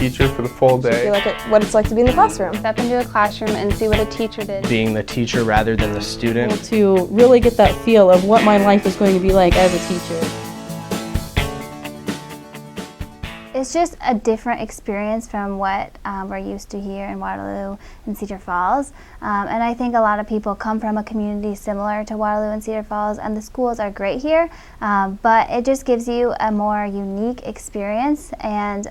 teacher for the full day. Feel like what it's like to be in the classroom. Step into a classroom and see what a teacher did. Being the teacher rather than the student. To really get that feel of what my life is going to be like as a teacher. It's just a different experience from what we're used to here in Waterloo and Cedar Falls. And I think a lot of people come from a community similar to Waterloo and Cedar Falls, and the schools are great here, but it just gives you a more unique experience and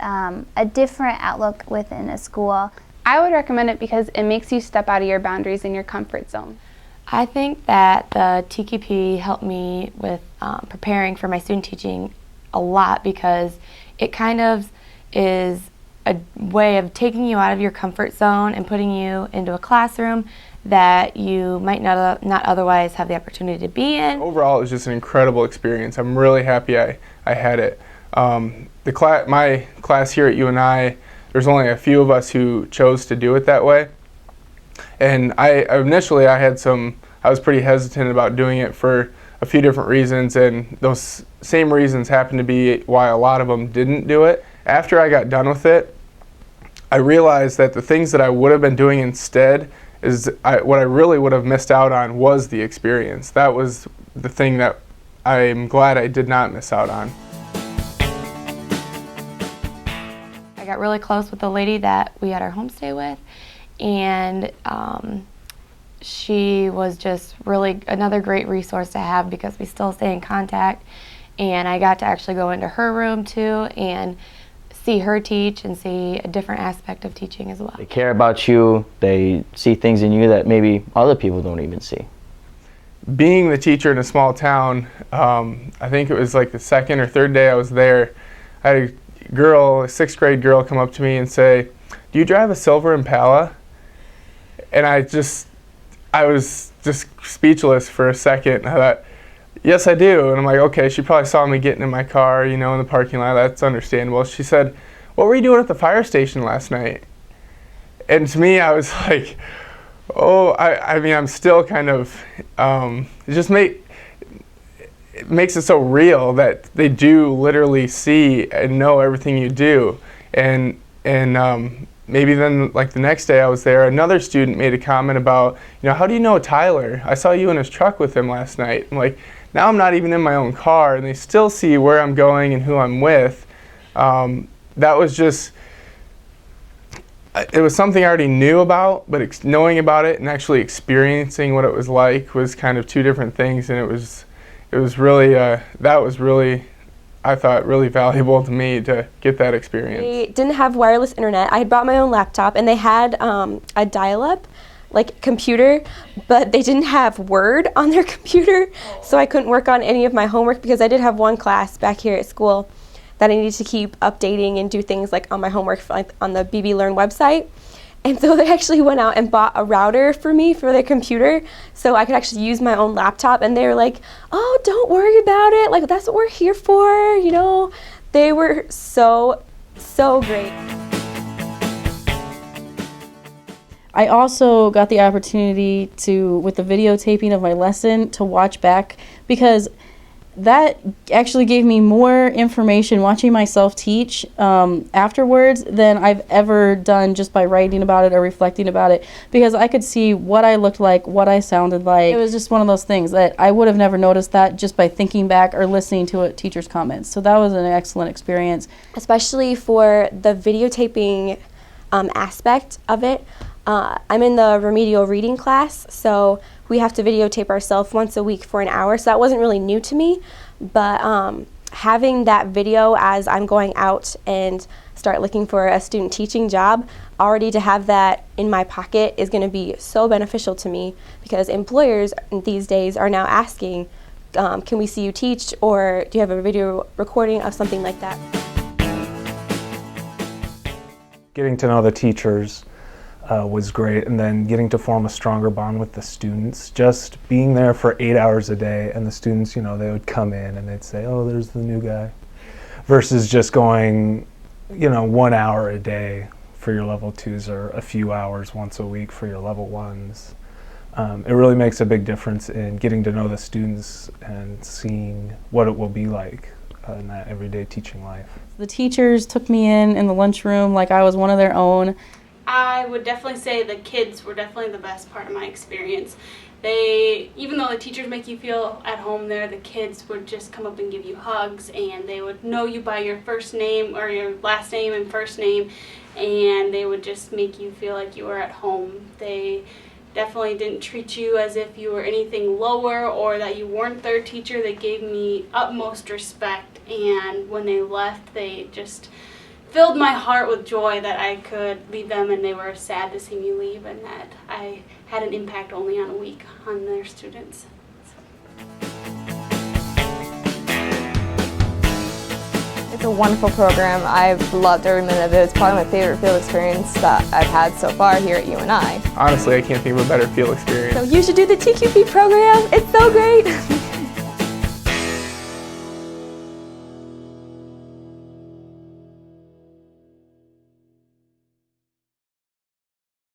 a different outlook within a school. I would recommend it because it makes you step out of your boundaries and your comfort zone. I think that the TQP helped me with preparing for my student teaching a lot, because it kind of is a way of taking you out of your comfort zone and putting you into a classroom that you might not otherwise have the opportunity to be in. Overall, it was just an incredible experience. I'm really happy I had it. My class here at UNI, there's only a few of us who chose to do it that way. And initially I was pretty hesitant about doing it for a few different reasons, and those same reasons happen to be why a lot of them didn't do it. After I got done with it, I realized that the things that I would have been doing instead what I really would have missed out on was the experience. That was the thing that I'm glad I did not miss out on. I got really close with the lady that we had our homestay with, and she was just really another great resource to have, because we still stay in contact, and I got to actually go into her room too and see her teach and see a different aspect of teaching as well. They care about you, they see things in you that maybe other people don't even see. Being the teacher in a small town, I think it was like the second or third day I was there, I had a sixth grade girl come up to me and say, "Do you drive a silver Impala?" And I was just speechless for a second. I thought, yes, I do. And I'm like, okay, she probably saw me getting in my car, in the parking lot. That's understandable. She said, "What were you doing at the fire station last night?" And to me, I was like, oh, I mean, I'm still kind of, it makes it so real that they do literally see and know everything you do. And maybe then, like the next day I was there, another student made a comment about, "How do you know Tyler? I saw you in his truck with him last night." I'm like, now I'm not even in my own car, and they still see where I'm going and who I'm with. That was just, it was something I already knew about, but knowing about it and actually experiencing what it was like was kind of two different things, and it was really, that was really, I thought, really valuable to me to get that experience. They didn't have wireless internet. I had brought my own laptop, and they had a dial-up computer, but they didn't have Word on their computer, so I couldn't work on any of my homework, because I did have one class back here at school that I needed to keep updating and do things on my homework on the BB Learn website. And so they actually went out and bought a router for me for their computer so I could actually use my own laptop, and they were like, "Oh, don't worry about it, that's what we're here for," They were so great. I also got the opportunity with the videotaping of my lesson, to watch back, because that actually gave me more information watching myself teach afterwards than I've ever done just by writing about it or reflecting about it, because I could see what I looked like, what I sounded like. It was just one of those things that I would have never noticed that just by thinking back or listening to a teacher's comments. So that was an excellent experience. Especially for the videotaping aspect of it. I'm in the remedial reading class, so we have to videotape ourselves once a week for an hour, so that wasn't really new to me, but having that video as I'm going out and start looking for a student teaching job, already to have that in my pocket is going to be so beneficial to me, because employers these days are now asking, can we see you teach, or do you have a video recording of something like that? Getting to know the teachers was great, and then getting to form a stronger bond with the students. Just being there for 8 hours a day, and the students, they would come in and they'd say, "Oh, there's the new guy," versus just going, 1 hour a day for your level 2s or a few hours once a week for your level 1s. It really makes a big difference in getting to know the students and seeing what it will be like in that everyday teaching life. The teachers took me in the lunchroom like I was one of their own. I would definitely say the kids were definitely the best part of my experience. Even though the teachers make you feel at home there, the kids would just come up and give you hugs, and they would know you by your first name or your last name and first name, and they would just make you feel like you were at home. They definitely didn't treat you as if you were anything lower or that you weren't their teacher. They gave me utmost respect, and when they left, they just filled my heart with joy that I could leave them, and they were sad to see me leave, and that I had an impact only on a week on their students. It's a wonderful program. I've loved every minute of it. It's probably my favorite field experience that I've had so far here at UNI. Honestly, I can't think of a better field experience. So you should do the TQP program. It's so great.